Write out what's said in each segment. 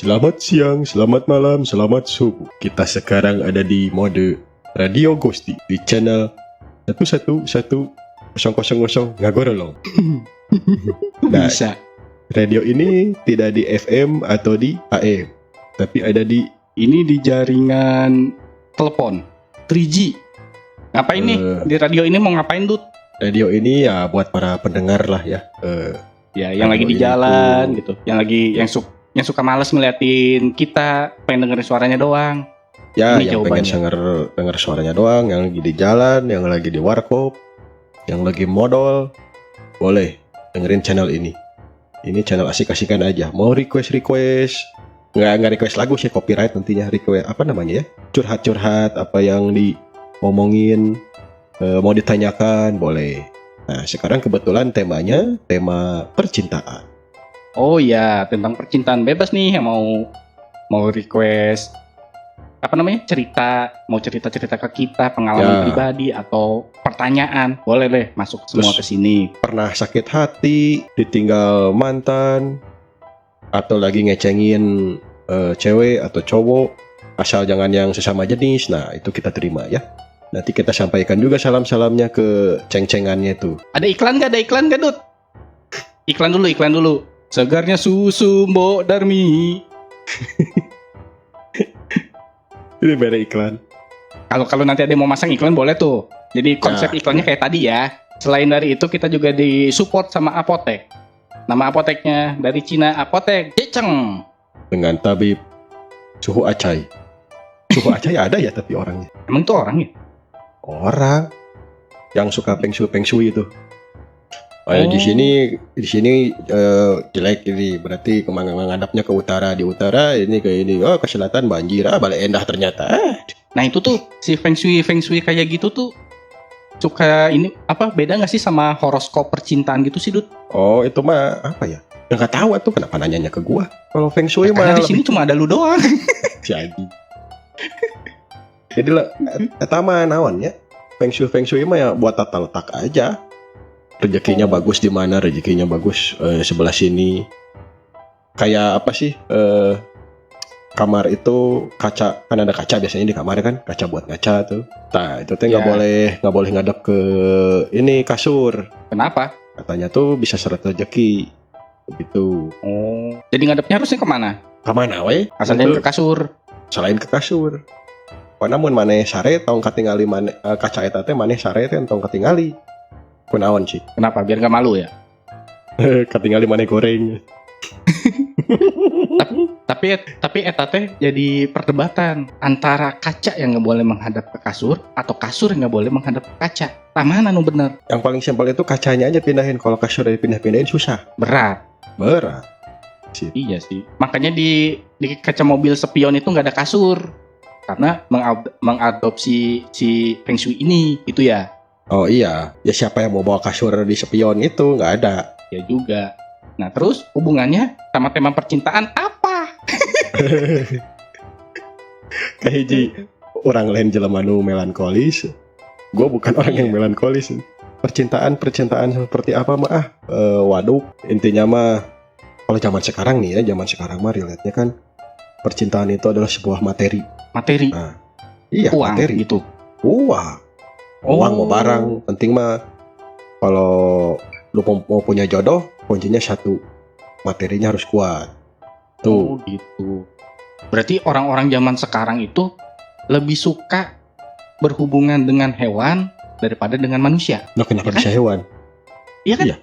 Selamat siang, selamat malam, selamat subuh. Kita sekarang ada di mode Radio Ghosty di channel 1110000 Ngagorolong. Nah, Bisa. radio ini tidak di FM atau di AM, tapi ada di Ini di jaringan telepon 3G. Ngapain nih? Di radio ini mau ngapain, Dut? radio ini ya buat para pendengar lah ya. Ya, yang lagi di Radio ini jalan tuh- gitu. Yang suka males ngeliatin kita, pengen dengerin suaranya doang. Ya, Ini yang pengen denger suaranya doang, yang lagi di jalan, yang lagi di warkop, yang lagi modal, boleh dengerin channel ini. Ini channel asik-asikan aja. Mau request, nggak request lagu sih, copyright nantinya. Request apa namanya ya? Curhat apa yang diomongin, mau ditanyakan, boleh. Nah, sekarang kebetulan temanya tema percintaan. Oh iya, tentang percintaan bebas nih yang mau request apa namanya? Mau cerita-cerita ke kita, pengalaman Ya. pribadi atau pertanyaan. Boleh deh masuk semua ke sini. Pernah sakit hati, ditinggal mantan, atau lagi ngecengin cewek atau cowok, asal jangan yang sesama jenis. Nah, itu kita terima ya. Nanti kita sampaikan juga salam-salamnya ke ceng-cengannya tuh. Ada iklan nggak, Dut? Iklan dulu. Segarnya susu Mbok Darmi. Ini beda iklan. Kalau nanti ada yang mau masang iklan boleh tuh. Jadi konsep iklannya kayak tadi ya. Selain dari itu kita juga disupport sama apotek. Nama apoteknya dari Cina, Apotek Jeceng. Dengan tabib Suhu Acai. Suhu Acai ada ya tapi orangnya. Emang tuh orang ya? Orang yang suka peng shui itu. Oh, ya, Oh. di sini jelek ini, berarti menghadapnya ke utara. Di utara ini ke ini, oh ke selatan banjir, balik endah ternyata. Nah itu tuh si feng shui kayak gitu tuh suka ini apa beda nggak sih sama horoskop percintaan gitu sih, Dut? Oh itu mah apa ya? Ya nggak tahu tuh kenapa nanyanya ke gua. Kalau feng shui Karena mah di sini cuma ada lu doang. si anjing. Jadi lah, eta mah naon ya? Feng shui mah ya buat tata letak aja. Rezekinya bagus di mana? Rezekinya bagus sebelah sini. Kayak apa sih? Kamar itu kaca, kan ada kaca biasanya di kamar kan, kaca buat ngaca tuh. Nah itu teh nggak Ya. boleh ngadep ke ini kasur. Kenapa? Katanya tuh bisa seret rezeki. Begitu. Oh, jadi ngadepnya harusnya kemana? Kemana we? Asalnya Itu ke kasur. selain ke kasur. Namun maneh sare tong katingali maneh kaca eta teh maneh sare teh tong katingali. Kunaon sih? Kenapa? Biar nggak malu ya. Katingali maneh goreng. Tapi eta teh jadi perdebatan antara kaca yang nggak boleh menghadap ke kasur atau kasur yang nggak boleh menghadap ke kaca. Mana nu bener? Yang paling simpel itu kacanya aja pindahin. Kalau kasur dipindah-pindahin susah. Berat. Berat. Iya sih. Makanya di kaca mobil spion itu nggak ada kasur karena mengadopsi si feng shui ini gitu ya. Oh iya, ya siapa yang mau bawa kasur di spion itu nggak ada. Ya juga. Nah terus hubungannya sama tema percintaan apa? Kayak hiji orang lain jelema nu melankolis. Gue bukan orang yang melankolis. Percintaan seperti apa mah? Waduh, intinya mah kalau zaman sekarang nih ya, zaman sekarang mah relate-nya kan percintaan itu adalah sebuah materi. Materi. Nah, iya, Uang materi. gitu. Uang mau barang, penting mah kalau lu mau punya jodoh, kuncinya satu, materinya harus kuat. Tuh. Oh gitu. Berarti orang-orang zaman sekarang itu lebih suka berhubungan dengan hewan daripada dengan manusia. Nah, kenapa Iya kan? bisa hewan? Iya kan? Iya.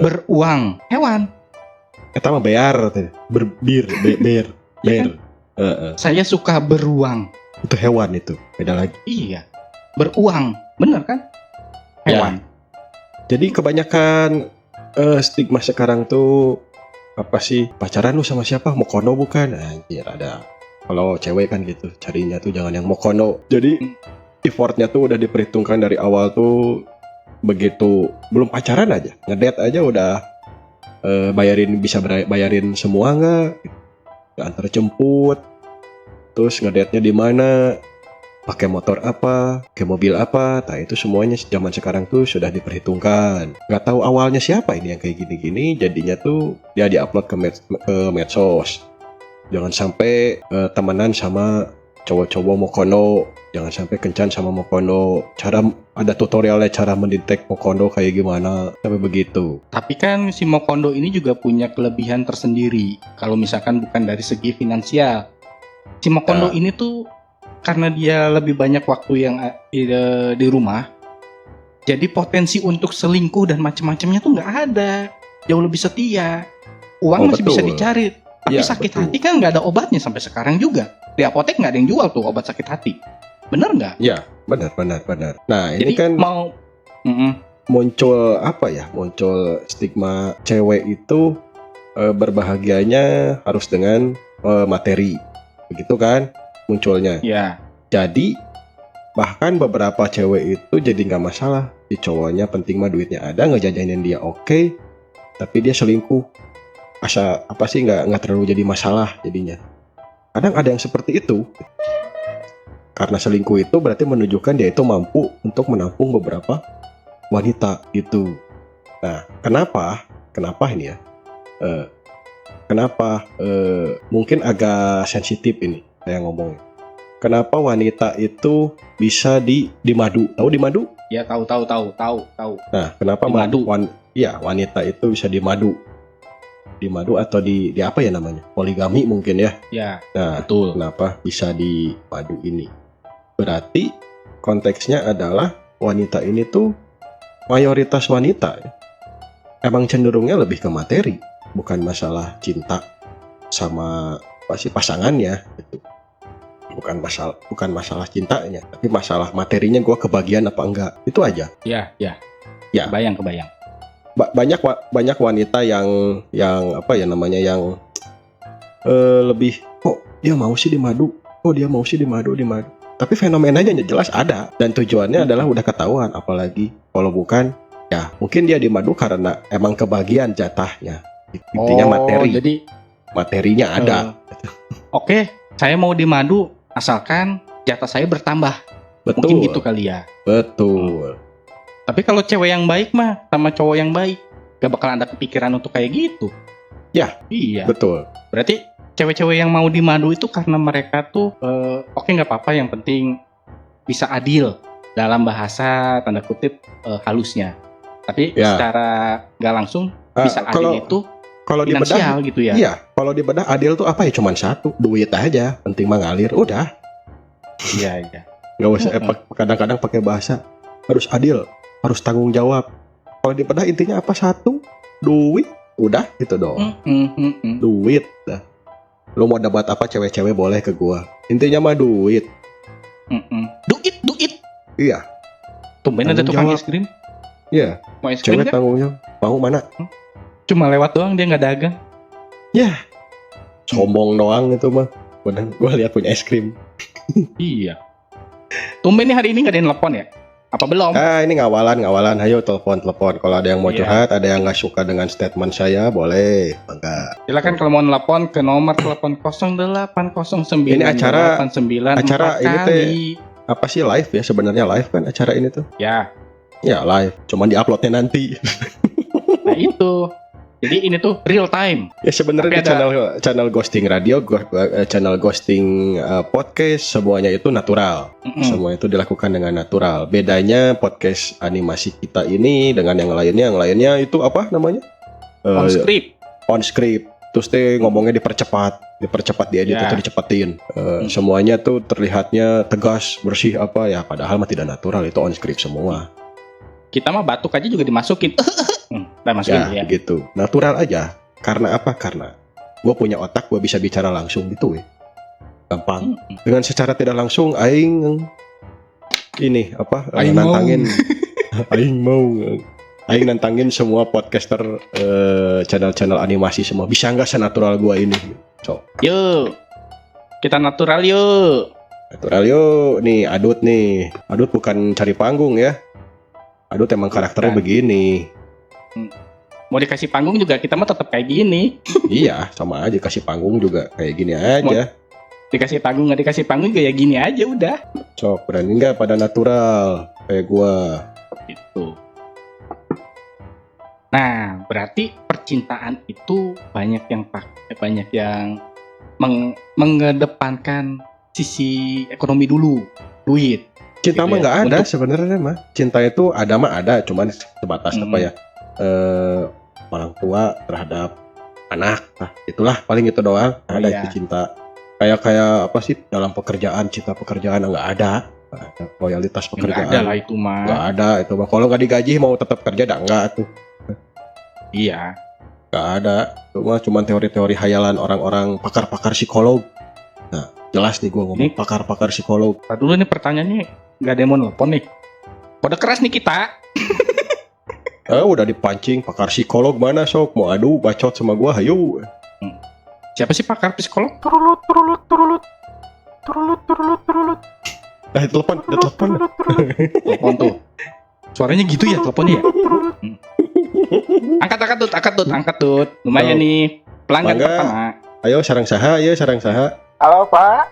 Beruang hewan. Eta mah bear, berbir. Iya kan? Saya suka beruang. Itu hewan itu, beda lagi. Iya. Beruang, bener kan? Hewan. Jadi kebanyakan stigma sekarang tuh apa sih, pacaran lu sama siapa? Mokono bukan? Anjir, ada. Kalau cewek kan gitu, carinya tuh jangan yang mokono. Jadi effortnya tuh udah diperhitungkan dari awal tuh, begitu belum pacaran aja, ngedate aja udah bayarin semua nggak? Antar jemput, terus ngedate-nya di mana? Pakai motor apa, pakai mobil apa, nah itu semuanya zaman sekarang tuh sudah diperhitungkan. Nggak tahu awalnya siapa ini yang kayak gini-gini, jadinya tuh dia diupload ke medsos. Jangan sampai temenan sama cowok-cowok Mokono, jangan sampai kencan sama Mokono. Ada tutorialnya cara mendetek Mokono kayak gimana, sampai begitu. Tapi kan si Mokondo ini juga punya kelebihan tersendiri. Kalau misalkan bukan dari segi finansial, si Mokondo ini tuh karena dia lebih banyak waktu yang di rumah, jadi potensi untuk selingkuh dan macam-macamnya tuh nggak ada. Jauh lebih setia. Uang masih bisa dicari. Tapi sakit hati kan nggak ada obatnya sampai sekarang juga. Di apotek nggak ada yang jual tuh obat sakit hati. Bener nggak? Ya, benar. Nah, jadi ini kan mau muncul apa ya? Muncul stigma cewek itu berbahagianya harus dengan materi. Begitu kan munculnya. Ya. Jadi bahkan beberapa cewek itu jadi nggak masalah. Si cowoknya penting mah duitnya ada, ngejajanin dia oke, tapi dia selingkuh. Asa apa sih nggak terlalu jadi masalah jadinya. Kadang ada yang seperti itu. Karena selingkuh itu berarti menunjukkan dia itu mampu untuk menampung beberapa wanita gitu. Nah, kenapa ini ya? Kenapa mungkin agak sensitif ini saya ngomong. Kenapa wanita itu bisa dimadu? Tahu dimadu? Ya tahu. Nah, kenapa dimadu? Wanita itu bisa dimadu atau di apa ya namanya? Poligami mungkin ya. Ya, nah, betul. Kenapa bisa dimadu ini? Berarti konteksnya adalah wanita ini tuh mayoritas wanita ya, emang cenderungnya lebih ke materi, bukan masalah cinta sama pasangannya gitu. Bukan masalah cintanya, tapi masalah materinya gue kebagian apa enggak. Itu aja. Ya. Kebayang. Banyak wanita yang apa ya namanya, yang lebih dia mau sih dimadu. Tapi fenomenanya jelas ada, dan tujuannya adalah udah ketahuan. Apalagi kalau bukan, ya mungkin dia dimadu karena emang kebagian jatahnya. Intinya materi. Jadi materinya ada. Oke, saya mau dimadu asalkan jatah saya bertambah. Betul. Mungkin gitu kali ya. Betul. Tapi kalau cewek yang baik mah sama cowok yang baik, gak bakal ada kepikiran untuk kayak gitu. Ya, iya. Betul. Berarti cewek-cewek yang mau dimadu itu karena mereka tuh oke, nggak apa-apa, yang penting bisa adil dalam bahasa tanda kutip halusnya. Tapi secara nggak langsung bisa adil itu kalau finansial dibedah, gitu ya. Iya, kalau dibedah adil tuh apa ya, cuman satu, duit aja, penting mengalir, udah. Iya. Nggak usah kadang-kadang pakai bahasa harus adil, harus tanggung jawab. Kalau dibedah intinya apa? Satu, duit, udah gitu doang. Duit dah. Lu mau dapat apa, cewek-cewek boleh ke gua. Intinya mah duit. Duit. Iya. Tumben ada tukang es krim. Iya. Mau es krim cewek gak? tanggung jawab. Mau mana? Cuma lewat doang, dia nggak dagang. Ya. Sombong doang itu mah. Padahal gua lihat punya es krim. Iya. Tumben nih hari ini nggak ada yang telepon ya? Apa belum? Ini ngawalan. Ayo telepon. Kalau ada yang mau curhat, ada yang nggak suka dengan statement saya, boleh. Enggak. Silakan kalau mau nelpon ke nomor telepon 0809. Ini acara 89 ini teh apa sih, live ya sebenarnya, live kan acara ini tuh? Ya. Ya live. Cuman diuploadnya nanti. Nah itu. Jadi ini tuh real time. Ya sebenarnya di channel ghosting radio, channel ghosting podcast, semuanya itu natural. Semua itu dilakukan dengan natural. Bedanya podcast animasi kita ini dengan yang lainnya itu apa namanya? On script. Terus ngomongnya dipercepat diedit atau dicepetin. Semuanya tuh terlihatnya tegas, bersih apa ya, padahal mah tidak natural, itu on script semua. Kita mah batuk aja juga dimasukin. Ya, gitu. Natural aja. Karena apa? Karena gue punya otak, gue bisa bicara langsung gitu ya. Gampang. Dengan secara tidak langsung aing nantangin aing nantangin semua podcaster channel animasi semua. Bisa nggak senatural gue ini? Yuk. Kita natural yuk. Nih, Adut bukan cari panggung ya. Adut emang karakternya begini. Mau dikasih panggung juga kita mah tetap kayak gini. Iya, sama aja, kasih panggung juga kayak gini aja. Dikasih panggung nggak dikasih panggung juga ya gini aja udah. Berani nggak pada natural kayak gua? Gitu. Nah, berarti percintaan itu banyak yang mengedepankan sisi ekonomi dulu, duit. Cinta Gitu mah ya. nggak ada Untuk- sebenarnya mah. Cinta itu ada mah ada, cuman sebatas apa ya? Orang tua terhadap anak. Nah, itulah paling itu doang. Oh, Ada iya. itu cinta. Kayak apa sih dalam pekerjaan, cinta pekerjaan nggak ada. Nggak ada. Loyalitas Nggak pekerjaan ada lah itu mah. nggak ada itu mah. Kalau nggak digaji mau tetap kerja dah enggak tuh. Iya. Nggak ada. Itu mah cuman teori-teori hayalan orang-orang pakar-pakar psikolog. Nah, jelas nih gua ngomong Ini- pakar-pakar psikolog. Tadi dulu nih pertanyaannya nggak ada yang mau nelfon nih. Kode keras nih kita. Udah dipancing pakar psikolog mana sok mau adu bacot sama gua hayu. Siapa sih pakar psikolog? Telepon, ada telepon. Telepon tuh. Suaranya gitu ya teleponnya ya? Angkat tut. Lumayan Oh. nih. Pelanggan Mangga. pertama. Ayo sarang saha, ayo sarang saha. Halo Pak,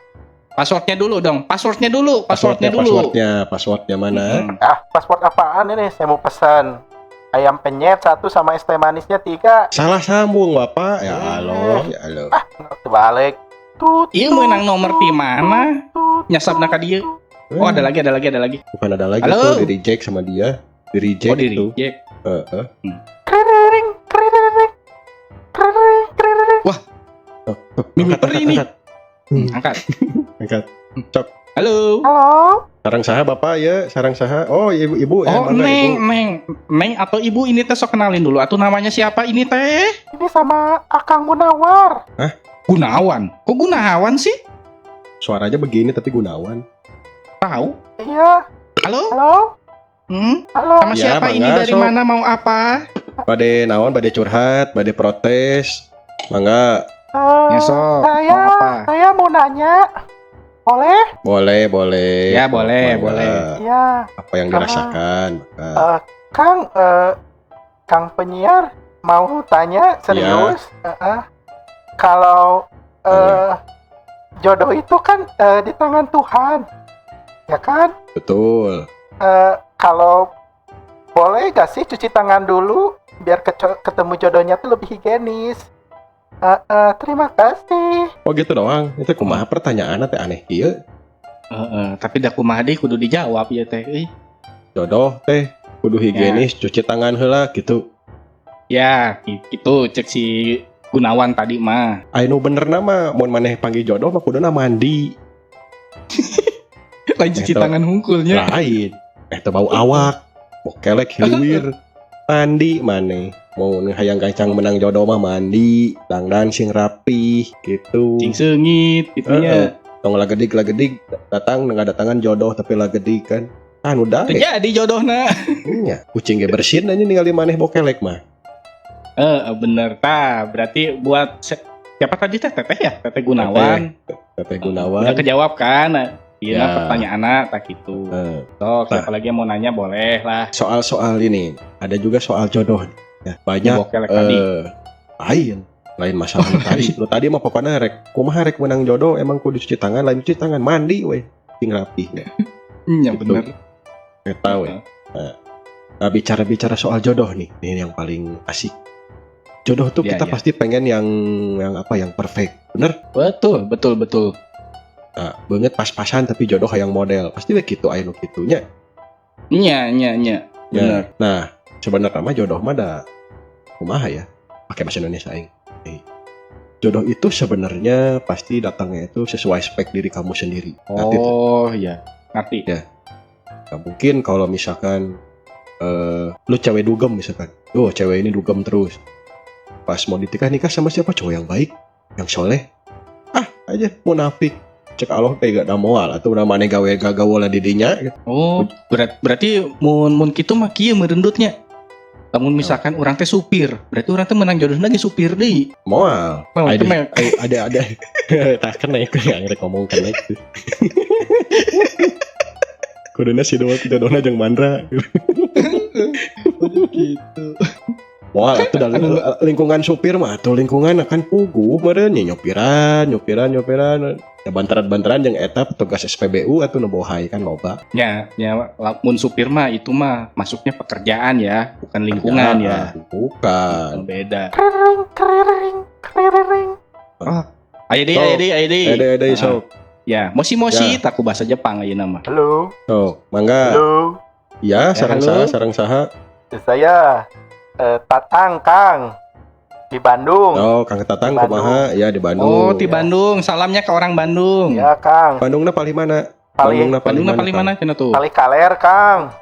Passwordnya dulu dong. Passwordnya dulu. Passwordnya mana? Hmm. paspor apaan ini? Saya mau pesan ayam penyet 1 sama es teh manisnya 3. Salah sambung bapak. Ya Allah, ya Allah. Terbalik. Tut. Iya menang nomor di mana? Nyasap nak dia. Oh ada lagi. Bukan ada lagi Halo? tuh di reject sama dia. Di reject Oh di tuh. reject. Kriring, kriring, kriring, kriring. Mimpi Angkat, peri angkat, ini. angkat. Angkat. Angkat. Halo. Halo, Sarang saha bapak ya, sarang saha. Oh ibu ya, Oh mangga, ibu. Neng atau ibu ini teh sok kenalin dulu. Atau namanya siapa ini teh? ini sama Akang Munawar. Gunawan. Kok Gunawan sih? Suaranya begini tapi Gunawan. Tahu? Iya, Halo? halo, halo. Sama Ya, siapa ini mangga, dari sok. mana mau apa? Bade naon, bade curhat, bade protes. Mangga, Eh, Ya sok. saya, Mau apa? saya mau nanya, boleh? boleh. Ya, boleh, Mangga. boleh. Iya, Apa yang dirasakan? Mangga. Kang penyiar mau tanya serius. Kalau jodoh itu kan di tangan Tuhan, ya kan? Betul. Kalau boleh gak sih cuci tangan dulu biar ketemu jodohnya tuh lebih higienis. Terima kasih. Oh gitu doang. Itu kumaha pertanyaan teh aneh kieu. Tapi dah kumaha deui kudu dijawab ya teh. Jodoh teh kudu higienis, cuci tangan heula gitu. Ya, itu cek si Gunawan tadi mah. Anu bener nama mun maneh panggil jodoh mah kuduna mandi. Lain cuci Itu. tangan hungkulnya. Lain. Teu bau awak. Bokelek hilir. Mandi maneh. Mau nih hayang gancang menang jodoh mah mandi, dangdan sing rapih gitu. Cing seungit itunya. Tong lagedik datang datangan jodoh tapi lagedik kan. Anu Itu daek. jadi jodohna. Nya, kucing ge bersin aja ningali maneh bokelek mah. Bener ta. Berarti buat siapa tadi teh? Teteh ya? Teteh Gunawan. Teteh Udah Gunawan. kejawab kan? Iya, Ya. pertanyaan tak gitu. Eh, Sok, siapa lagi yang mau nanya boleh lah. soal-soal ini ada juga soal jodoh. Ya, banyak Bokelek tadi. lain masalah lu tadi. Lu tadi mah pokoknya rek kumaha rek menang jodoh emang kudu cuci tangan, lain cuci tangan mandi we. Sing rapih. Iya Betul. bener. Eta we. Nah, bicara soal jodoh nih, ini yang paling asik. Jodoh tuh Iya, kita iya. pasti pengen yang apa yang perfect. Bener? Betul. Nah, banget pas-pasan tapi jodoh yang model. Pasti begitu aya nu kitunya. Iya. Bener. Nah, sebenarnya mah jodoh mah da kumaha ya? Pakai bahasa Indonesia aing. Jodoh itu sebenarnya pasti datangnya itu sesuai spek diri kamu sendiri. Ngerti tuh? Oh iya, ngerti. Nggak mungkin kalau misalkan lu cewek dugem misalkan. Cewek ini dugem terus. Pas mau nikah sama siapa? Cowok yang baik, yang soleh. Aja munafik. Cek Allah teh gak ada moal atau udah mana gawe gagawa lah didinya gitu. Oh, berarti mun kitu mah kieu merendutnya. Namun misalkan orang teh supir, berarti orang teh menang jodoh lagi supir deui. Moal. Oh, itu mah Ada. Tak kena aku yang ngerek ngomong kena itu. Kuduna si jodohna jeung mandra. gitu. Moal itu dalam lingkungan supir mah tuh lingkungan akan puguh meureun nya nyopiran. Ya bantaran jeung eta petugas SPBU atuh nu bohai kan loba. Ya, mun supir mah itu mah masuknya pekerjaan ya, bukan lingkungan ya. Bukan. Beda. Kriring, kriring, kriring. Ayo deh. Ada sok. Ya, moshi tak ku bahasa Jepang ayeuna mah. Halo. Sok, mangga. Halo. Ya, sareng halo. saha. Saya Tatang, Kang. Di Bandung. Oh, Kang Tatang Di Bandung. kumaha? Ya di Bandung. Oh, di Bandung. Salamnya ke orang Bandung. Ya, Kang. Bandungna paling mana? Paling Bandungna paling mana cenah tuh? Paling Kaler, Kang.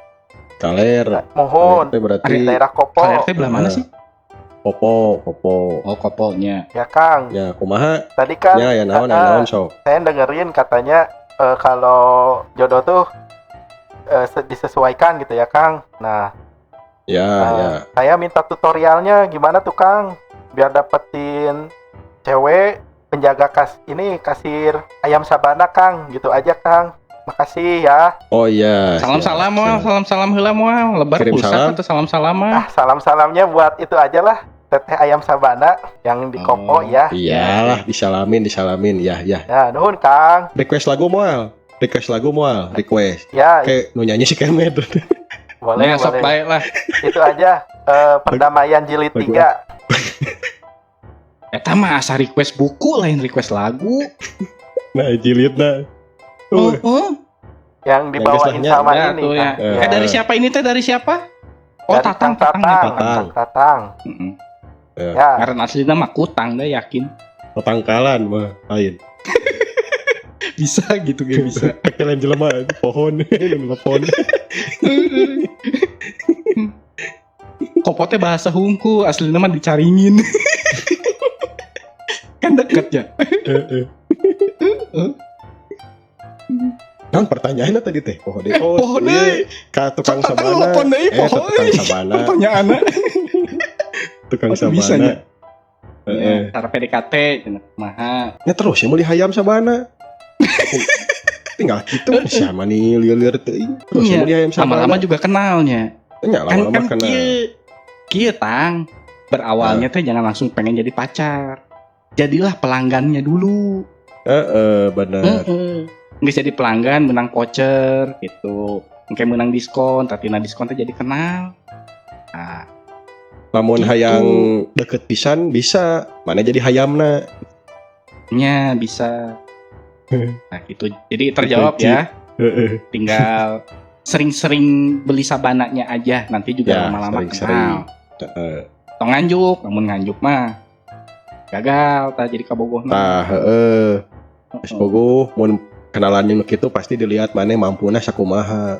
Kaler. Mohon. Kaler teh berarti Daerah Kopo. KRT belah mana sih? Popo. Oh, Kopolnya. Ya, Kang. Ya, kumaha? Tadi kan Ya, naon sok. saya dengerin katanya kalau jodoh tuh disesuaikan gitu ya, Kang. Nah, Ya. saya minta tutorialnya gimana tuh, Kang, biar dapetin cewek penjaga kasir ayam sabana, Kang. Gitu aja, Kang. Makasih ya. Oh iya. Salam-salam siap. moal, salam heula moal. Lebar Kirim pulsa salam. atau salam-salam mah. Salam-salamnya buat itu aja lah. Teteh ayam sabana yang di Kopo ya. Iyalah, disalamin. Ya. Ya, nuhun, Kang. Request lagu moal. Request. Ya, Kayak nu nyanyi si Kemet. boleh, Ya, sok boleh. baik lah. Itu aja. Perdamaian jilid 3. Eta mah asa request buku lain request lagu. Nah, jilidna. Yang dibawain geus lah, sama Ya, ini, tuh ya. Kang. Dari siapa ini teh? Dari siapa? Oh, Dari Tatang Kang ya, Tatang. Kang Tatang. Mm-mm. Ya. Karena aslinya mah Kutang deh, yakin. Petangkalan mah lain. Bisa gitu, gak bisa. Kalian jelema itu pohon, pohon. Kopotnya bahasa hungku, aslinya mah dicaringin. Kan deket ya. Kan pertanyaannya tadi teh pohon deh. Pohon deh. Ka tukang Cok, sabana. telepon deh, pohon. Tukang sabana. Pertanyaannya. Tukang Oh, bisa sabana. nya. Ya, cara PDKT, cenah kumaha. Ya terus ya meuli hayam sabana. Tinggal gitu siapa nih liar-liar teuing. Terus Iya. ya meuli hayam sabana. Lama-lama juga kenalnya. Nya Kan lama-lama kenal. kieu Tang. Berawalnya teh jangan langsung pengen jadi pacar. Jadilah pelanggannya dulu. Bener. Nggak jadi pelanggan, menang voucher gitu. Kayak menang diskon, tapi diskon teh jadi kenal. Nah, Lamun Gitu. hayang deket pisan bisa, mana jadi hayamna. nya bisa. Nah gitu. Jadi terjawab ya. Tinggal sering-sering beli sabananya aja. Nanti juga Ya, lama-lama sering-sering. kenal. Tong nganjuk, namun nganjuk mah gagal, tak jadi kabogoh. Tah, Geus bogoh mun kenalan nu kitu pasti dilihat maneh mampuna sakumaha.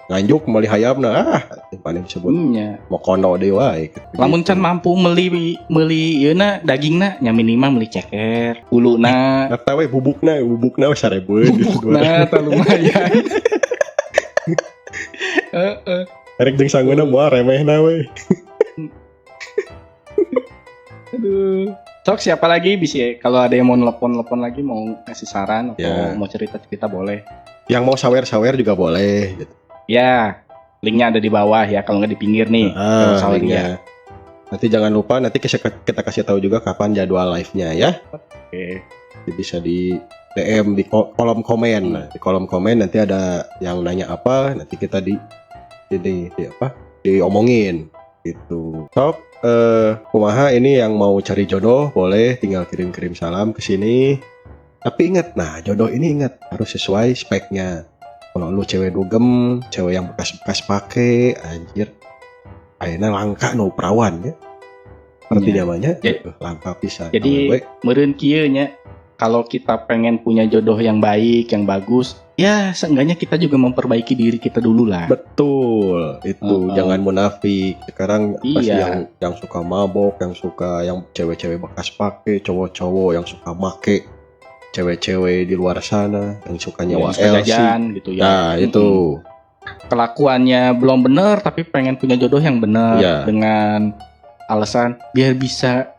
Nganjuk meuli hayamna maneh disebut Nya. mokono deui wae. Lamun can mampu meuli ieuna dagingna nya minimal meuli ceker, kuluna. Eta we bubukna we 1000 gitu. Nah, tak lumayan. Rek jeung sangeuna moal remehna we. Aduh. Sok siapa lagi bisa kalau ada yang mau telepon lagi mau ngasih saran atau Ya. mau cerita boleh. Yang mau sawer-sawer juga boleh gitu. Ya, linknya ada di bawah ya kalau nggak di pinggir nih. Kalau sawer ya. Linknya. Nanti jangan lupa nanti kita kasih tahu juga kapan jadwal live-nya ya. Oke. Jadi bisa di DM di kolom komen. Nah, di kolom komen nanti ada yang nanya apa, nanti kita di diomongin gitu. Sok kumaha ini yang mau cari jodoh boleh tinggal kirim-kirim salam ke sini. Tapi ingat, nah jodoh ini ingat harus sesuai speknya. Kalau lu cewek dugem, cewek yang bekas-bekas pake, anjir. Ayeuna langka nu perawan ya. Seperti Iya. namanya, Ya- langka pisan. Jadi Awewe. meureun kieu nya kalau kita pengen punya jodoh yang baik, yang bagus, ya seenggaknya kita juga memperbaiki diri kita dulu lah. Betul, itu jangan munafik. Sekarang pasti Iya. yang suka mabok, yang cewek-cewek bekas pakai, cowok-cowok yang suka make, cewek-cewek di luar sana yang suka nyawa Yang suka LC. jajan gitu ya. Nah, itu. Kelakuannya belum bener tapi pengen punya jodoh yang bener Iya. dengan alasan biar bisa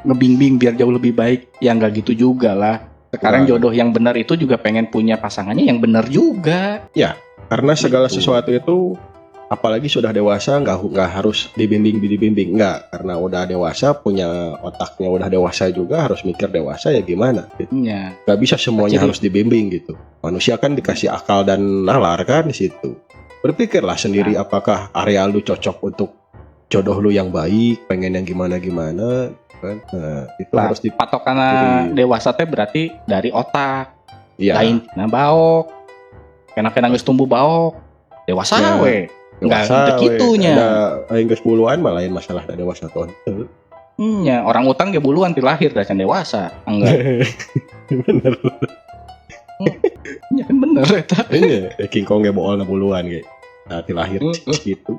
ngebimbing biar jauh lebih baik. Ya nggak gitu juga lah. Sekarang Nah. jodoh yang benar itu juga pengen punya pasangannya yang benar juga. Karena segala Gitu. sesuatu itu apalagi sudah dewasa nggak harus dibimbing nggak, karena udah dewasa punya otaknya udah dewasa juga harus mikir dewasa ya gimana gitu. Ya. Nggak bisa semuanya Jadi- harus dibimbing gitu. Manusia kan dikasih akal dan nalar kan di situ. Berpikirlah sendiri apakah area lu cocok untuk jodoh lu yang baik, pengen yang gimana-gimana. kan. Nah, itu Nah, harus di patokana Jadi- dewasa teh berarti dari otak. iya. Lain tina baok. Kena geus tumbuh baok. Dewasa Ya, we. Enggak Dewasa, gitu kitunya. Ada aing geus puluhan mah lain masalah da dewasa tuh. Ya, orang utang ge buluan ti lahir da can dewasa. Enggak. Bener. Ya kan bener eta. Iya, King Kong ge boolna buluan ge. Nanti lahir gitu.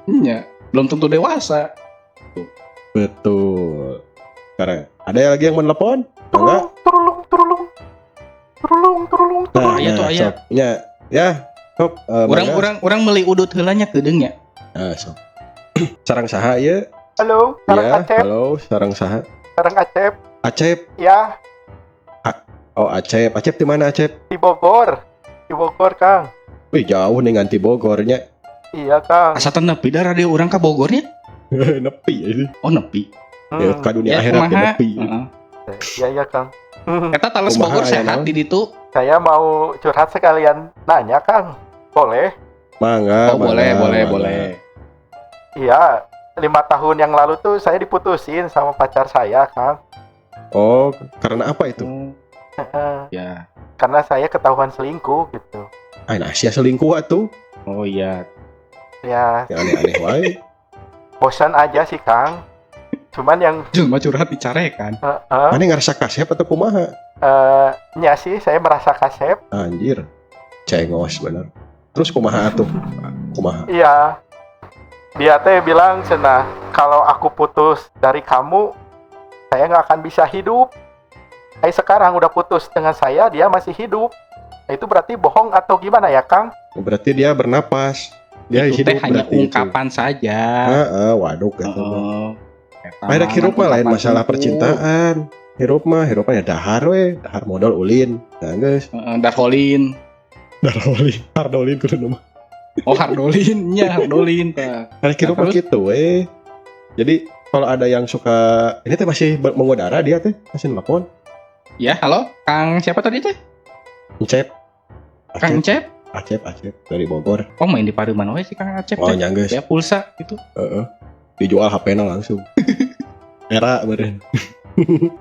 Ya, belum tentu dewasa. Betul. Sekarang ada lagi yang menelpon? Enggak? Turulung. Nah, Aya tuh, aya. sok. Ya. Sok. Orang meuli udut heula nya kedeung nya. Nah, sok. Sarang saha ya? Halo, sarang Ya, Acep, halo, sarang saha? sarang Acep. Acep. Ya, Oh, Acep. Acep di mana, Acep? di Bogor. Di Bogor, Kang. Wih, jauh nih nganti Bogornya. Iya, Kang. Asa teh nepi da radio urang ka Bogornya. Nepi ya ini. Oh, nepi. Ya, ka dunia Ya akhirat ya kumaha? nepi. Heeh. Iya, Kang. Eta tales Kumaha Bogor aya sehat naon? di ditu. Saya mau curhat sekalian nanya, Kang. Boleh? Mangga, Oh, boleh, mangga, mangga. boleh. Iya, 5 tahun yang lalu tuh saya diputusin sama pacar saya, Kang. Oh, karena apa itu? Ya. Karena saya ketahuan selingkuh gitu. Ah, nah, sia selingkuh atuh. Oh iya. Ya, Yang aneh-aneh wae. bosan aja sih, Kang. Cuman yang Cuma curhat dicarekan. Mana ngerasa kasep atau kumaha? nya sih saya merasa kasep. Anjir. Cengos bener. Terus kumaha atuh? Kumaha? Iya. Dia teh bilang cenah, kalau aku putus dari kamu, saya nggak akan bisa hidup. Sekarang udah putus dengan saya, dia masih hidup. Nah, itu berarti bohong atau gimana ya, Kang? Berarti dia bernapas. Dia Itu teh hidup hanya berarti itu. ungkapan saja. Waduk gitu. Eta Ada mah hirup mah lain ungkapan masalah tunggu. percintaan. Hirup mah ya dahar we, dahar modal ulin. Nah, guys. Darholin. Hardolin kudu mah. Oh, Hardolin nya, Hardolin tah. Ada hirup mah Terus? gitu we. Jadi kalau ada yang suka ini teh masih mengudara dia teh masih nelpon. Ya, halo. Kang siapa tadi teh? Cep. Kang Cep. Acep dari Bogor. Oh, main di Pademan we si Kang Acep Oh, teh. nyanggeus. Ya pulsa gitu. Dijual HP-na langsung. Era beren.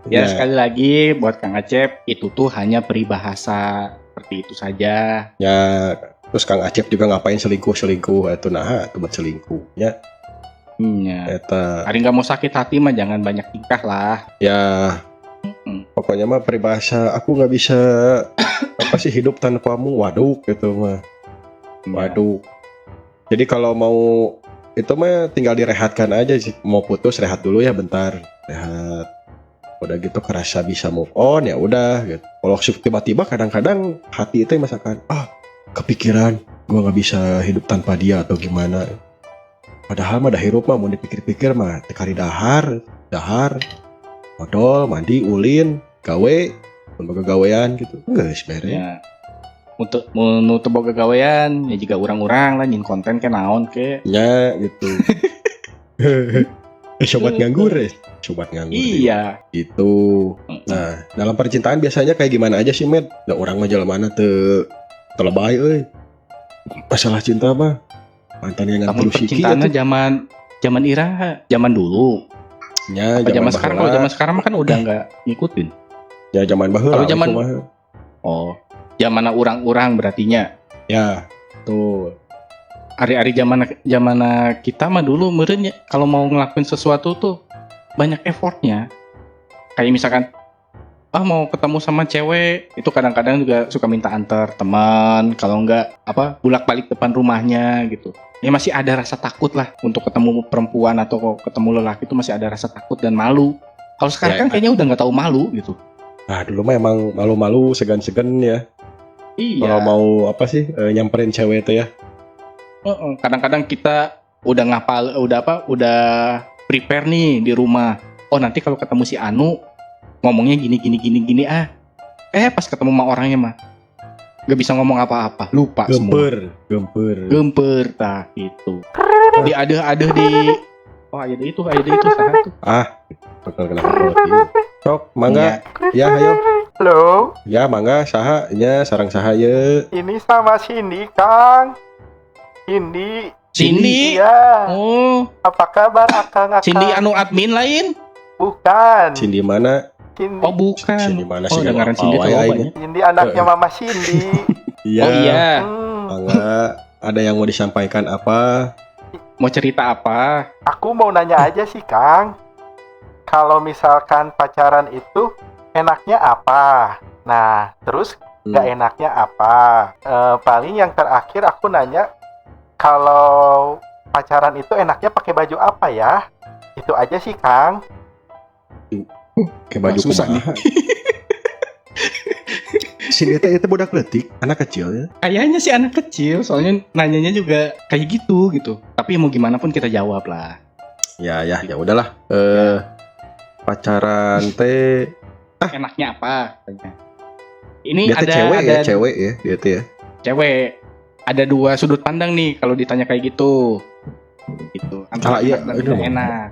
Ya, sekali lagi buat Kang Acep, itu tuh hanya peribahasa. Seperti itu saja. Ya, terus Kang Acep juga ngapain selingkuh itu nah itu buat selingkuh ya Ya. eta Hari nggak mau sakit hati mah jangan banyak tingkah lah. ya Mm. pokoknya mah peribahasa aku nggak bisa apa sih hidup tanpamu waduk gitu mah waduk. Jadi kalau mau itu mah tinggal direhatkan aja sih, mau putus rehat dulu ya bentar, rehat. Udah gitu kerasa bisa move on ya udah gitu. Kalau tiba-tiba kadang-kadang hati itu misalkan kepikiran gua nggak bisa hidup tanpa dia atau gimana. Padahal mah dah hirup mah mau dipikir-pikir mah tekari dahar modal mandi ulin gawe lembaga gawean gitu geus beres. Ya. Untuk menutup boga gawean ya juga urang-urang lah nyin konten ke naon ke. Ya gitu. Sobat nganggur ya. Sobat nganggur. Iya. Gitu. Nah, dalam percintaan biasanya kayak gimana aja sih, Med? Da orang mah jalan teu lebay euy. Masalah cinta mah mantan yang Namun terus siki percintaannya zaman zaman dulu. nya Apa zaman sekarang? Kalau baheula. zaman sekarang mah kan udah nggak ngikutin. Ya zaman baheula. Kalau zaman- kumaha. Oh, zaman urang-urang berartinya. Ya, tuh. Hari-hari zaman kita mah dulu meureun ya kalau mau ngelakuin sesuatu tuh banyak effortnya. Kayak misalkan mau ketemu sama cewek itu kadang-kadang juga suka minta antar teman, kalau enggak bolak-balik depan rumahnya gitu. Ya masih ada rasa takut lah untuk ketemu perempuan atau ketemu lelaki itu masih ada rasa takut dan malu. Kalau sekarang Ya, kan kayaknya udah nggak tahu malu gitu. Nah, dulu mah emang malu-malu segan-segan ya. Kalau Iya. mau nyamperin cewek itu ya. Kadang-kadang kita udah udah prepare nih di rumah. Oh, nanti kalau ketemu si Anu ngomongnya gini pas ketemu sama orangnya mah gak bisa ngomong apa-apa, lupa semua. Gemper tah itu. Diadeh-adeh di ada itu salah tuh. Bakal kena roti. Sok, mangga. Ya, ayo. Halo, Ya, mangga saha nya sarang saha ye. ini sama Cindy, Kang. Cindy. Cindy. Iya. Oh, Apa kabar, Akang? Cindy anu admin lain. Bukan. Cindy mana? Cindy. Oh bukan. Cindy mana Oh sih? dengaran Apa Cindy wae tuh aing. banyak. Cindy anaknya Mama Cindy. Iya. Oh iya. Enggak. Ada yang mau disampaikan apa? Mau cerita apa? Aku mau nanya aja sih, Kang. Kalau misalkan pacaran itu enaknya apa? Nah, terus nggak enaknya apa? Paling yang terakhir aku nanya, kalau pacaran itu enaknya pakai baju apa ya? Itu aja sih, Kang. Kayak baju Susah nih. kumaha. Cindy teh itu budak leutik, anak kecil ya. Kayaknya sih anak kecil, soalnya nanyanya juga kayak gitu. Tapi mau gimana pun kita jawab lah. Ya udahlah. Pacaran teh Enaknya apa? Ini dia teh ada cewek ya, dia teh ya. cewek. Ada dua sudut pandang nih kalau ditanya kayak gitu. Gitu. Antara iya, enak dan tidak aduh. enak.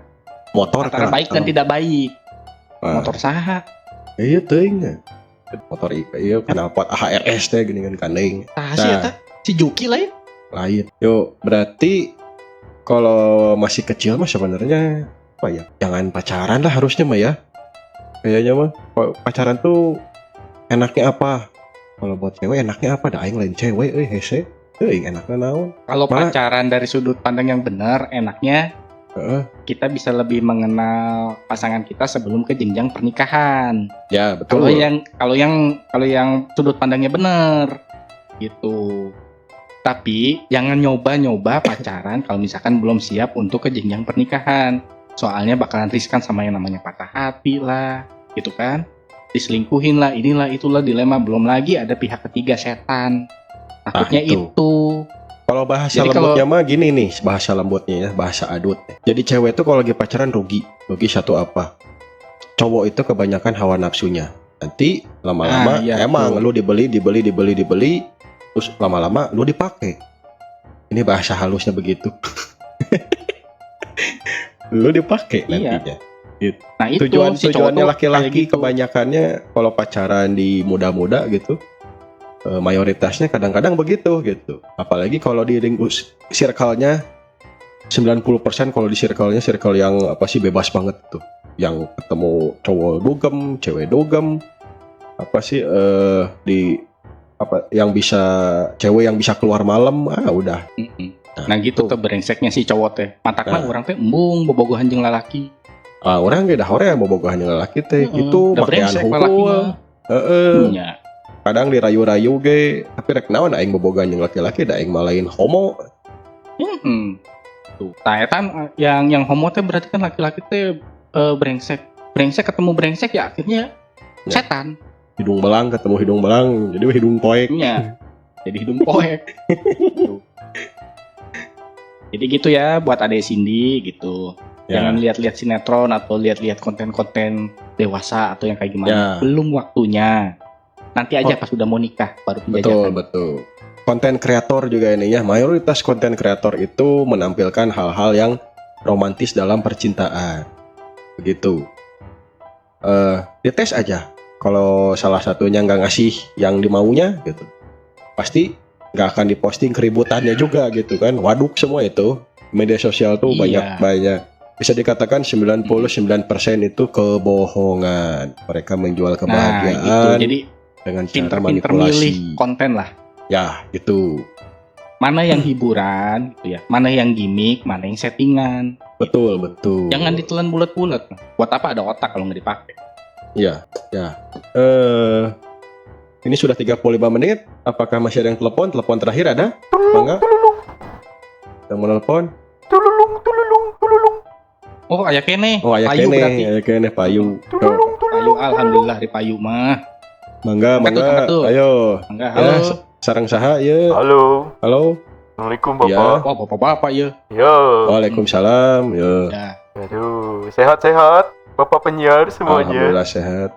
Motor Antara baik dan tidak baik. Ah. Motor saha? Iya teuing. Motor iya knalpot AHRS teh gini kan kandeng. Saha sih eta? Si Juki lah ya. Lain. Yo, berarti kalau masih kecil mah sebenarnya apa ya? Jangan pacaran lah harusnya mah ya. Kayaknya mah pacaran tuh enaknya apa? Kalau buat cewek enaknya apa? Da aing lain cewek hese. Teuing enakna naon? Kalau Malah- pacaran dari sudut pandang yang benar, enaknya Heeh. kita bisa lebih mengenal pasangan kita sebelum ke jenjang pernikahan. Ya, betul. Kalau yang sudut pandangnya benar gitu. Tapi jangan nyoba-nyoba pacaran kalau misalkan belum siap untuk ke jenjang pernikahan. Soalnya bakalan riskan sama yang namanya patah hati lah, gitu kan? Diselingkuhin lah, inilah itulah dilema. Belum lagi ada pihak ketiga setan. Takutnya itu. itu. Kalau bahasa Jadi lembutnya mah gini nih, bahasa lembutnya ya, bahasa adut. Jadi cewek tuh kalau lagi pacaran rugi satu apa? Cowok itu kebanyakan hawa nafsunya. Nanti lama-lama iya, emang betul. lu dibeli, terus lama-lama lu dipakai. Ini bahasa halusnya begitu. Lu dipakai Iya. nantinya. Nah itu Tujuannya si cowok tuh laki-laki kayak gitu. kebanyakannya kalau pacaran di muda-muda gitu. Mayoritasnya kadang-kadang begitu gitu. Apalagi kalau di circle-nya 90% kalau di circle yang apa sih bebas banget tuh. Yang ketemu cowok dugem, cewek dugem. Apa sih di apa yang bisa cewek yang bisa keluar malam, udah. Mm-mm. Nah gitu tuh brengseknya si cowok teh. Matakna Nah. orang teh embung bobogohan jeung lalaki. Orang ge dah hoream bobogohan jeung lalaki teh itu Da makean brengsek lalaki hukul. mah. Heeh. Nya. Kadang dirayu-rayu ge, tapi rek naon aing bobogohan jeung laki-laki da aing malain homo. Tuh, tah eta yang homo teh berarti kan laki-laki teh brengsek. Brengsek ketemu brengsek ya akhirnya Ya. setan. Hidung belang ketemu hidung belang, jadi hidung poek. Nya. Jadi hidung poek. Tuh. Jadi gitu ya buat Ade Cindy gitu. Ya. Jangan lihat-lihat sinetron atau lihat-lihat konten-konten dewasa atau yang kayak gimana. Ya. Belum waktunya. Nanti aja pas udah mau nikah baru penjajakan. Betul. Konten kreator juga ini ya, mayoritas konten kreator itu menampilkan hal-hal yang romantis dalam percintaan. Begitu. Dites aja. Kalau salah satunya nggak ngasih yang dimaunya gitu, pasti nggak akan diposting keributannya juga gitu kan. Waduk semua itu. Media sosial tuh Iya. banyak. Bisa dikatakan 99% itu kebohongan. Mereka menjual Nah, kebahagiaan gitu. Jadi dengan cara pinter-pinter manipulasi. milih konten lah. Ya, itu. Mana yang hiburan gitu ya, mana yang gimmick, mana yang settingan. Betul. Jangan ditelan bulat-bulat. Buat apa ada otak kalau nggak dipakai? Ya. Ini sudah 35 menit. Apakah masih ada yang telepon? Telepon terakhir ada? Mangga. Yang mau telepon? Tululung. Oh, aya kene. Oh, ayah Payu berarti. kene payu. Tuh. Payu, alhamdulillah di payu mah. Mangga. Angkat tuh. Ayo. Enggak, Ya, halo. sarang saha ya. Halo. Halo. Assalamualaikum Ya. Bapak. Oh, bapak-bapak ya. Yo. Waalaikumsalam. Ya. Ya. Aduh, sehat-sehat. Bapak penyiar semuanya. Alhamdulillah sehat.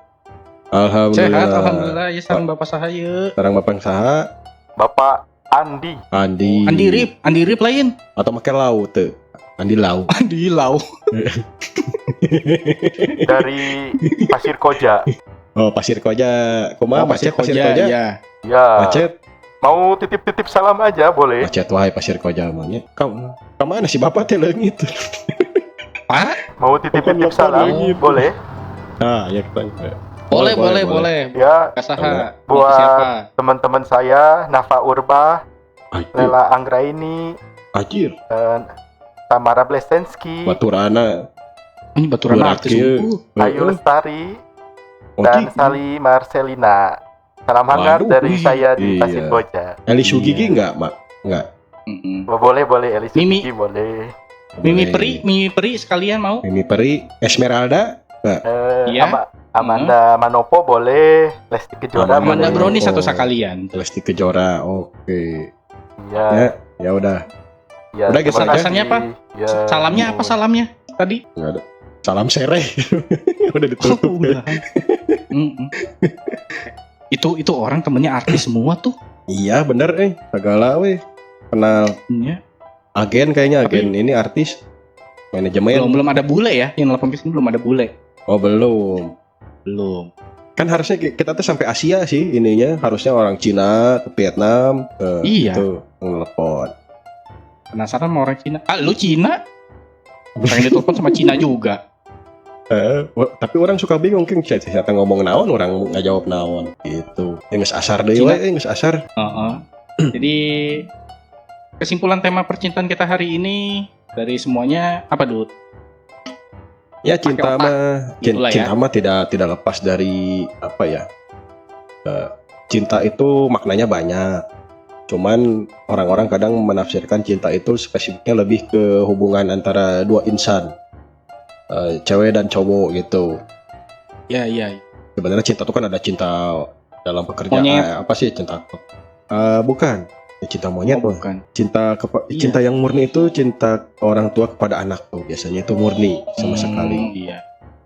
Alhamdulillah. Sehat, alhamdulillah. Ya sareng bapak sahaya. Sarang Bapak saha? Bapak Andi. Andi. Andi Rip lain. Atau make lau teu. Andi lau. Andi Lau. Dari Pasir Koja. Oh, Pasir Koja. Kumaha macet Pasir Koja, Koja? ya. Ya. Macet. Mau titip-titip salam aja boleh. Macet wae Pasir Koja mah nya. Kemana si bapak teh leungit? Pak? Mau titip-titip Bukan salam? gitu. Boleh? Nah, ya kita. Boleh. Ya, Kasaha. Buat- Siapa? teman-teman saya, Nafa Urba, Anjir, Lela Anggraini, anjir. dan Tamara Blesensky, Baturana. Ini baturan Burak artis. ieu. Ayu Lestari, Oh, dan Ji. Sali Marcelina. Salam hangat Waduh, dari saya di iya. Tasik Boja. Eli Sugigi Iya. enggak, Mak? Enggak. Mm-mm. Boleh, Elis Mimi. Gigi, boleh. Mimi Boleh. Peri sekalian mau? Mimi Peri, Esmeralda. Iya. Amanda Manopo boleh. Lesti Kejora Amanda boleh. Brownie satu Oh. sekalian. Lesti Kejora. Oke. Iya. Ya udah. Ya, Udah, gitu terima aja. kasih. Pesannya apa? Ya, Salamnya apa salamnya tadi? Enggak ada. Salam sereh. Udah ditutup. Udah. Mm-mm. Itu orang temennya artis semua tuh. Iya, bener Segala weh. Kenal Iya. agen kayaknya, Tapi- agen ini artis. Manajemen. Belum ada bule ya, yang nelfon ke sini belum ada bule. Oh, belum. Belum. Kan harusnya kita tuh sampai Asia sih ininya. Harusnya orang Cina, ke Vietnam, Iya. itu ngelepon. Penasaran sama orang Cina? Ah, lu Cina? Pengen ditelepon sama Cina juga. Tapi orang suka bingung kan siapa ngomong naon orang nggak jawab naon gitu. Geus asar deui Cina. we, geus asar. Heeh. Jadi kesimpulan tema percintaan kita hari ini dari semuanya apa, Dut? Ya cinta otak. mah Gitulah ya. cinta mah tidak lepas dari apa ya? Cinta itu maknanya banyak. Cuman orang-orang kadang menafsirkan cinta itu spesifiknya lebih ke hubungan antara dua insan. Cewek dan cowok gitu. Ya, iya. Sebenarnya cinta itu kan ada cinta dalam pekerjaan, Monyet. apa sih cinta? Bukan. Ya, cinta monyet Oh, mah. bukan. Iya. Cinta yang murni itu cinta orang tua kepada anak tuh. Biasanya itu murni sama sekali. Iya.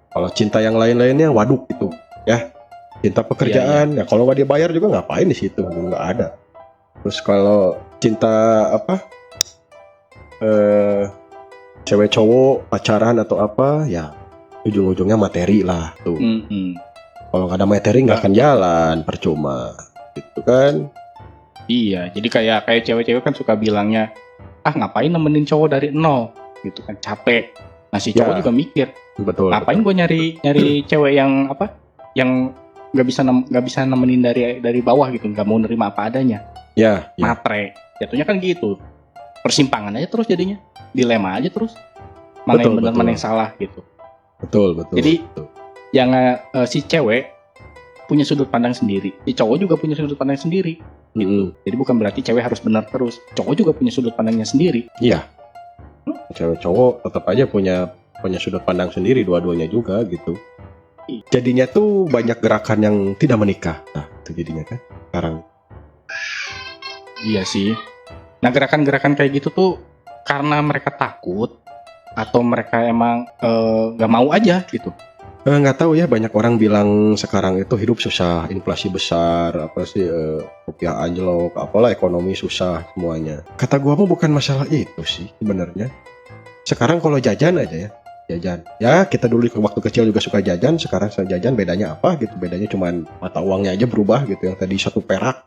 Kalau cinta yang lain-lainnya waduk itu, ya. Cinta pekerjaan, ya kalau nggak dibayar juga ngapain di situ, nggak ada. Terus kalau cinta apa? Cewek cowok pacaran atau apa, ya ujung-ujungnya materi lah tuh. Mm-mm. Kalau nggak ada materi nggak akan jalan, percuma, gitu kan? Iya, jadi kayak cewek-cewek kan suka bilangnya, ah ngapain nemenin cowok dari nol, gitu kan capek. Nah si cowok Ya. juga mikir, Betul. ngapain gue nyari cewek yang apa, yang nggak bisa nemenin dari bawah gitu, nggak mau nerima apa adanya, Ya, ya. matre. Jatuhnya kan gitu, persimpangan aja terus jadinya, dilema aja terus, mana Betul, yang benar betul. mana yang salah gitu. Betul. Jadi- betul. Yang si cewek punya sudut pandang sendiri, si cowok juga punya sudut pandang sendiri. Mm-mm. Jadi bukan berarti cewek harus benar terus. Cowok juga punya sudut pandangnya sendiri. Iya. Cewek cowok tetap aja punya sudut pandang sendiri dua-duanya juga gitu. Jadinya tuh banyak gerakan yang tidak menikah. Nah, itu jadinya kan sekarang. Iya sih. Nah gerakan-gerakan kayak gitu tuh karena mereka takut atau mereka emang nggak mau aja gitu. Nggak tahu ya, banyak orang bilang sekarang itu hidup susah, inflasi besar, apa sih, rupiah anjlok, apalah ekonomi susah semuanya. Kata gua mah bukan masalah itu sih sebenarnya. Sekarang kalau jajan aja ya, jajan. Ya kita dulu waktu kecil juga suka jajan, sekarang jajan bedanya apa gitu? Bedanya cuman mata uangnya aja berubah gitu. Yang tadi 1 perak,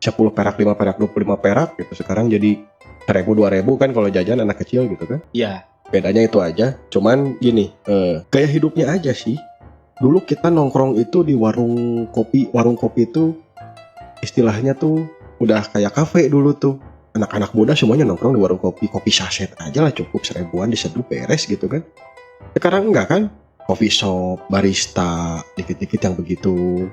10 perak, 5 perak, 25 perak gitu. Sekarang jadi 1.000, 2.000 kan kalau jajan anak kecil gitu kan. Iya. Bedanya itu aja. Cuman gini, gaya hidupnya aja sih. Dulu kita nongkrong itu di warung kopi. Warung kopi itu istilahnya tuh udah kayak kafe dulu tuh. Anak-anak muda semuanya nongkrong di warung kopi. Kopi saset aja lah cukup 1.000-an diseduh beres gitu kan. Sekarang enggak kan? Coffee shop, barista, dikit-dikit yang begitu.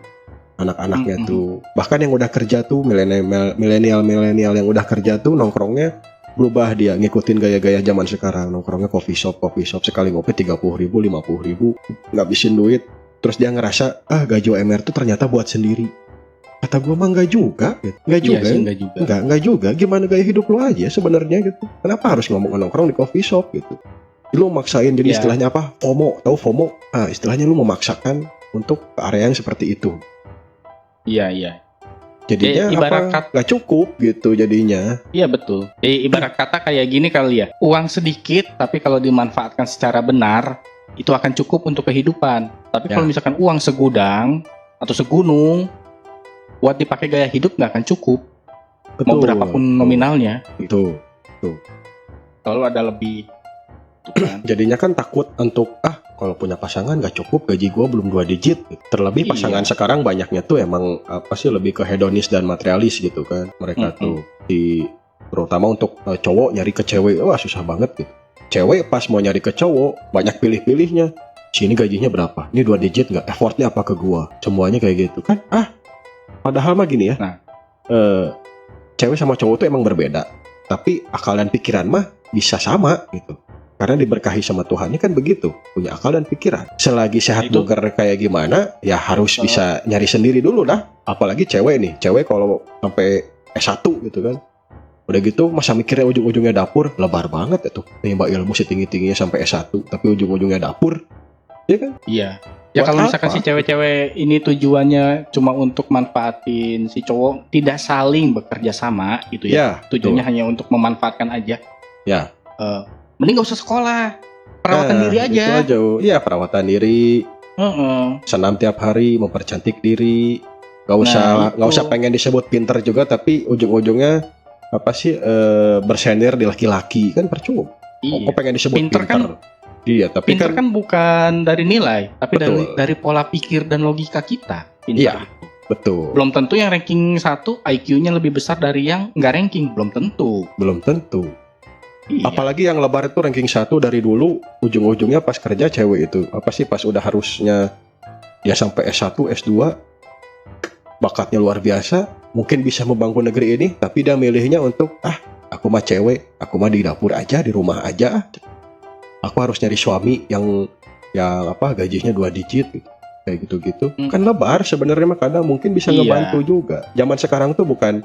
Anak-anaknya tuh. Bahkan yang udah kerja tuh, milenial yang udah kerja tuh nongkrongnya berubah, dia ngikutin gaya-gaya zaman sekarang. Nongkrongnya coffee shop, sekali ngopi 30.000, 50.000, ngabisin duit. Terus dia ngerasa, gaji UMR tuh ternyata buat sendiri. Kata gua mah enggak juga gitu. Enggak juga. Iya sih, enggak juga. Enggak juga. Gimana gaya hidup lu aja sebenarnya gitu. Kenapa harus ngomong nongkrong di coffee shop gitu? Lu maksain, jadi Ya. istilahnya apa? FOMO. Tahu FOMO? Istilahnya lu memaksakan untuk ke area yang seperti itu. Iya. Jadinya ibarat nggak cukup gitu jadinya. Iya betul. Ibarat kata kayak gini kali ya. Uang sedikit tapi kalau dimanfaatkan secara benar itu akan cukup untuk kehidupan. Tapi Ya. kalau misalkan uang segudang atau segunung buat dipakai gaya hidup nggak akan cukup. Mau berapapun nominalnya. Betul. Selalu ada lebih gitu kan. Jadinya kan takut untuk kalau punya pasangan gak cukup, gaji gua belum 2 digit. Terlebih Iya. pasangan sekarang banyaknya tuh emang lebih ke hedonis dan materialis gitu kan. Mereka tuh terutama untuk cowok nyari ke cewek, wah susah banget gitu. Cewek pas mau nyari ke cowok banyak pilih-pilihnya. Sini gajinya berapa? Ini 2 digit nggak? Effortnya apa ke gua? Semuanya kayak gitu kan? Padahal mah gini ya. Nah. Cewek sama cowok tuh emang berbeda. Tapi akal dan pikiran mah bisa sama gitu. Karena diberkahi sama Tuhan kan begitu, punya akal dan pikiran. Selagi sehat bugar kayak gimana, ya harus bisa nyari sendiri dulu dah. Apalagi cewek nih, cewek kalau sampai S1 gitu kan. Udah gitu masa mikirnya ujung-ujungnya dapur, lebar banget itu. Nimba ilmu setinggi-tingginya sampai S1, tapi ujung-ujungnya dapur. Iya kan? Iya. Ya Buat kalau misalkan apa? si cewek-cewek ini tujuannya cuma untuk manfaatin si cowok, tidak saling bekerja sama gitu ya. Ya, Tujuannya hanya untuk memanfaatkan aja. Ya. Mending gak usah sekolah. Perawatan diri aja. Itu aja. Iya, perawatan diri. Heeh. Senam tiap hari, mempercantik diri. Gak Nah, usah itu. pengen disebut pinter juga, tapi ujung-ujungnya bersendir di laki-laki kan percuma. Iya. Kok pengen disebut Pinter pinter? kan- Iya, tapi Pinter kan bukan dari nilai, tapi Betul. dari pola pikir dan logika kita. Pinter Iya. itu. betul. Belum tentu yang ranking 1 IQ-nya lebih besar dari yang nggak ranking, belum tentu. Belum tentu. Iya. Apalagi yang lebar itu ranking 1 dari dulu, ujung-ujungnya pas kerja cewek itu. Pas udah harusnya ya sampai S1, S2, bakatnya luar biasa, mungkin bisa membangun negeri ini, tapi dia milihnya untuk aku mah cewek, aku mah di dapur aja, di rumah aja. Aku harus nyari suami yang gajinya 2 digit gitu. Kayak gitu-gitu. Kan lebar sebenarnya mah kadang mungkin bisa Iya. ngebantu juga. Zaman sekarang tuh bukan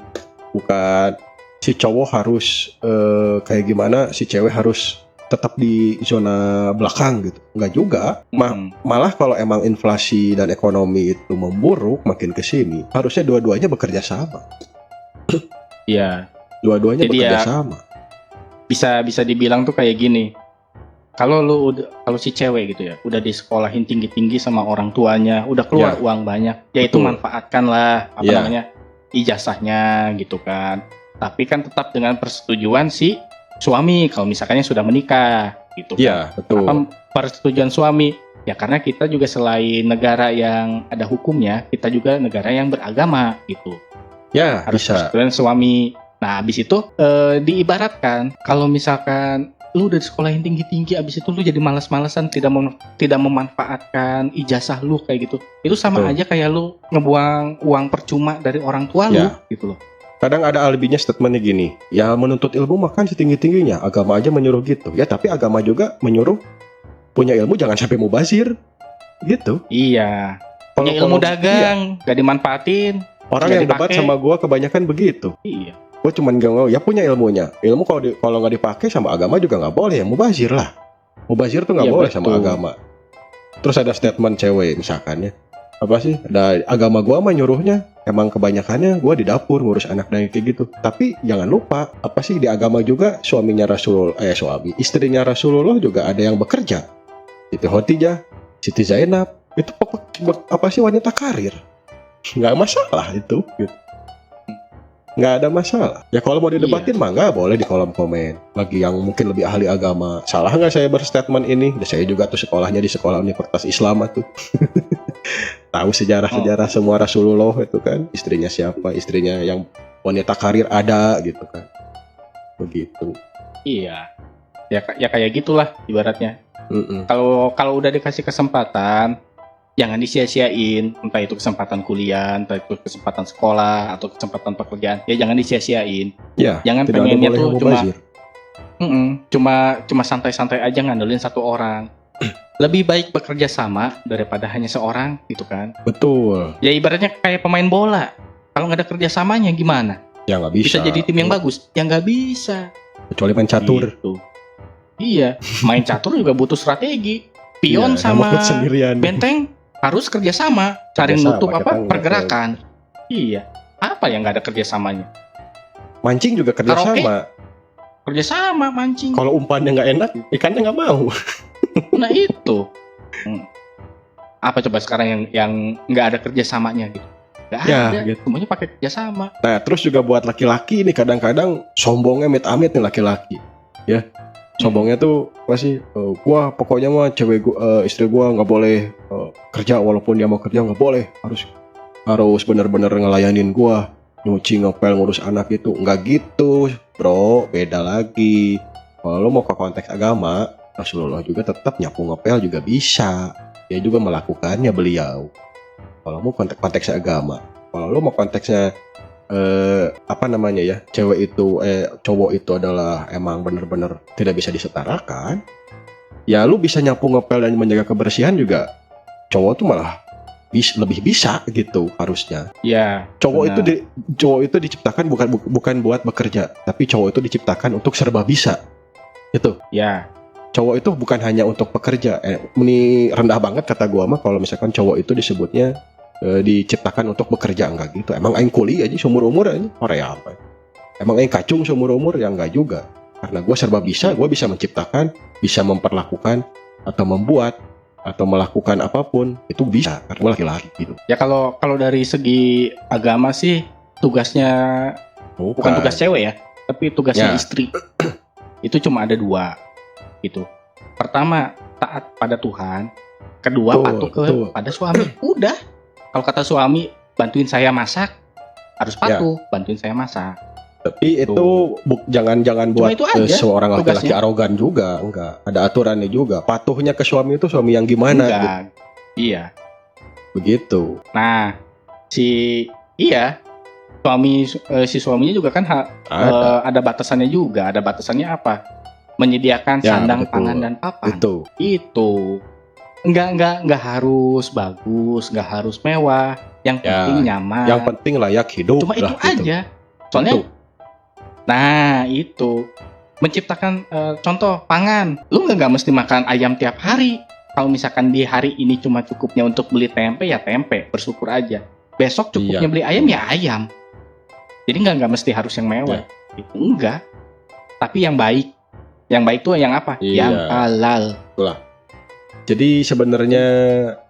si cowok harus kayak gimana, si cewek harus tetap di zona belakang gitu. Enggak juga. Malah kalau emang inflasi dan ekonomi itu memburuk makin ke sini, harusnya dua-duanya bekerja sama. Iya. Dua-duanya Jadi bekerja ya, sama. bisa dibilang tuh kayak gini. Kalau si cewek gitu ya, udah disekolahin tinggi-tinggi sama orang tuanya, udah keluar Ya. uang banyak, ya itu Betul. manfaatkanlah Ya. ijazahnya gitu kan. Tapi kan tetap dengan persetujuan si suami kalau misalkannya sudah menikah gitu kan. Iya, betul. Apa persetujuan suami? Ya karena kita juga selain negara yang ada hukumnya, kita juga negara yang beragama gitu. Ya, Harus bisa. persetujuan suami. Nah, habis itu diibaratkan kalau misalkan lu udah sekolahin tinggi-tinggi, abis itu lu jadi malas-malasan, tidak memanfaatkan ijazah lu kayak gitu. Itu sama Betul. aja kayak lu ngebuang uang percuma dari orang tua lu Ya. gitu loh. Kadang ada alibinya statementnya gini, ya menuntut ilmu makan setinggi-tingginya, agama aja menyuruh gitu. Ya tapi agama juga menyuruh punya ilmu jangan sampai mubazir. Gitu. Iya. Punya ilmu dagang, gak dimanfaatin. Orang Nggak yang debat dipakai. sama gua kebanyakan begitu. Iya. Gue cuman gak mau, ya punya ilmunya. Ilmu kalau nggak dipakai sama agama juga nggak boleh, ya mubazir lah. Mubazir tuh nggak Iya, boleh sama betul. agama. Terus ada statement cewek misalkan ya, ada agama gua mah nyuruhnya emang kebanyakannya gua di dapur ngurus anak dan kayak gitu. Tapi jangan lupa di agama juga istrinya Rasulullah juga ada yang bekerja. Siti Khotijah, Siti Zainab itu wanita karir. Nggak masalah itu gitu. Nggak ada masalah. Ya kalau mau didebatin mah nggak boleh di kolom komen. Bagi yang mungkin lebih ahli agama, salah nggak saya berstatement ini? Saya juga tuh sekolahnya di sekolah Universitas Islam tuh. Tahu sejarah-sejarah semua Rasulullah itu kan. Istrinya siapa? Istrinya yang wanita karir ada gitu kan. Begitu. Iya. Ya kayak gitulah ibaratnya. Mm-mm. Kalau udah dikasih kesempatan, jangan disia-siain, entah itu kesempatan kuliah, entah itu kesempatan sekolah atau kesempatan pekerjaan, ya jangan disia-siain. Ya, Jangan tidak ada pengennya boleh tuh yang mubazir. cuma santai-santai aja ngandelin satu orang. Lebih baik bekerja sama daripada hanya seorang gitu kan. Betul. Ya ibaratnya kayak pemain bola. Kalau nggak ada kerjasamanya gimana? Ya nggak bisa. Bisa jadi tim yang bagus? Ya nggak bisa. Kecuali main catur. Gitu. Iya, main catur juga butuh strategi. Pion Iya, sama nggak mau sendirian. benteng harus kerjasama, cari Kerjasama, nutup kita nggak pergerakan. Iya, apa yang nggak ada kerjasamanya? Mancing juga kerjasama. Kerjasama mancing. Kalau umpannya nggak enak, ikannya nggak mau. Nah itu. Apa coba sekarang yang nggak ada kerjasamanya gitu? Nggak Ya, ada. gitu. Semuanya pakai kerjasama. Nah, terus juga buat laki-laki ini kadang-kadang sombongnya amit-amit nih laki-laki. Ya. Sombongnya tuh masih gua pokoknya mah cewek gua, istri gua nggak boleh kerja walaupun dia mau kerja nggak boleh, harus bener-bener ngelayanin gua, nyuci, ngepel, ngurus anak itu. Nggak gitu bro, beda lagi. Kalau lo mau ke konteks agama, Rasulullah juga tetap nyapu ngepel juga bisa, dia juga melakukannya beliau. Kalau mau konteks agama, kalau lo mau konteksnya apa namanya ya, cowok itu adalah emang bener-bener tidak bisa disetarakan, ya lu bisa nyapu ngepel dan menjaga kebersihan juga, cowok tuh malah lebih bisa gitu harusnya. Ya, Cowok benar. itu diciptakan bukan buat bekerja, tapi cowok itu diciptakan untuk serba bisa. Itu. Ya, Cowok itu bukan hanya untuk pekerja. Ini rendah banget kata gua mah kalau misalkan cowok itu disebutnya diciptakan untuk bekerja, enggak gitu. Emang aing kuli aja seumur umur aja Korea apa? Emang aing kacung seumur umur, ya enggak juga. Karena gua serba bisa, gua bisa menciptakan, bisa memperlakukan atau membuat atau melakukan apapun itu bisa karena gua laki-laki gitu. ya kalau dari segi agama sih tugasnya bukan tugas cewek ya, tapi tugasnya Ya. istri. Itu cuma ada 2 gitu. Pertama, taat pada Tuhan. Kedua, patuh pada suami. Udah. Kalau kata suami, bantuin saya masak, harus patuh, bantuin saya masak. Tapi itu jangan Cuma buat itu aja seorang laki-laki tugasnya. arogan juga, enggak. Ada aturannya juga. Patuhnya ke suami itu suami yang gimana gitu. Enggak. Iya. Begitu. Nah, si suaminya juga kan ada batasannya juga. Ada batasannya apa? Menyediakan Ya, sandang, betul. pangan, dan papan. Itu. Enggak harus bagus, enggak harus mewah. Yang Ya, penting nyaman. Yang penting layak hidup. Cuma itu lah, gitu. aja. Soalnya, Itu. nah itu menciptakan contoh pangan. Lu nggak mesti makan ayam tiap hari. Kalau misalkan di hari ini cuma cukupnya untuk beli tempe, ya tempe, bersyukur aja. Besok cukupnya Iya. beli ayam, ya ayam. Jadi nggak mesti harus yang mewah. Itu enggak. Tapi yang baik. Yang baik tuh yang apa? Iya. Yang halal. Jadi sebenarnya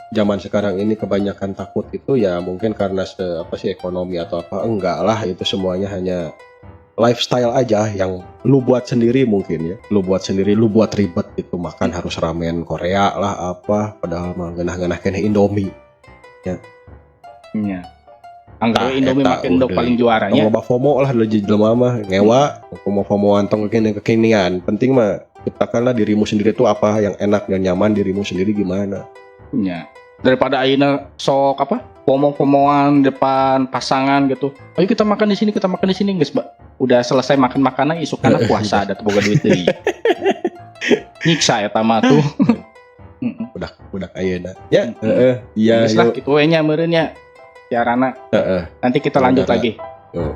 zaman sekarang ini kebanyakan takut itu ya mungkin karena ekonomi atau apa, enggak lah, itu semuanya hanya lifestyle aja yang lu buat sendiri mungkin ya. Lu buat sendiri, lu buat ribet itu, makan harus ramen Korea lah apa, padahal mah ngeunah-ngeunah keneh Indomie. Iya. Anggap Indomie eta makin dok udah. paling juaranya. Loba FOMO lah dari jelema mah ngewa, mau FOMO antong kekinian. Penting mah ciptakanlah dirimu sendiri tuh apa yang enak dan nyaman, dirimu sendiri gimana. Ya. Daripada ayeuna sok pomo-pomoan depan pasangan gitu. Ayo kita makan di sini, guys, Mbak. Udah selesai makan makanan, isuk kana puasa ada boga duit deui. Nyiksa eta mah tuh. Udah ayeuna. Ya, iya. Geus lah kitu we nya meureun nya. Siarana. Nanti kita lanjut Saudara. lagi. Yo.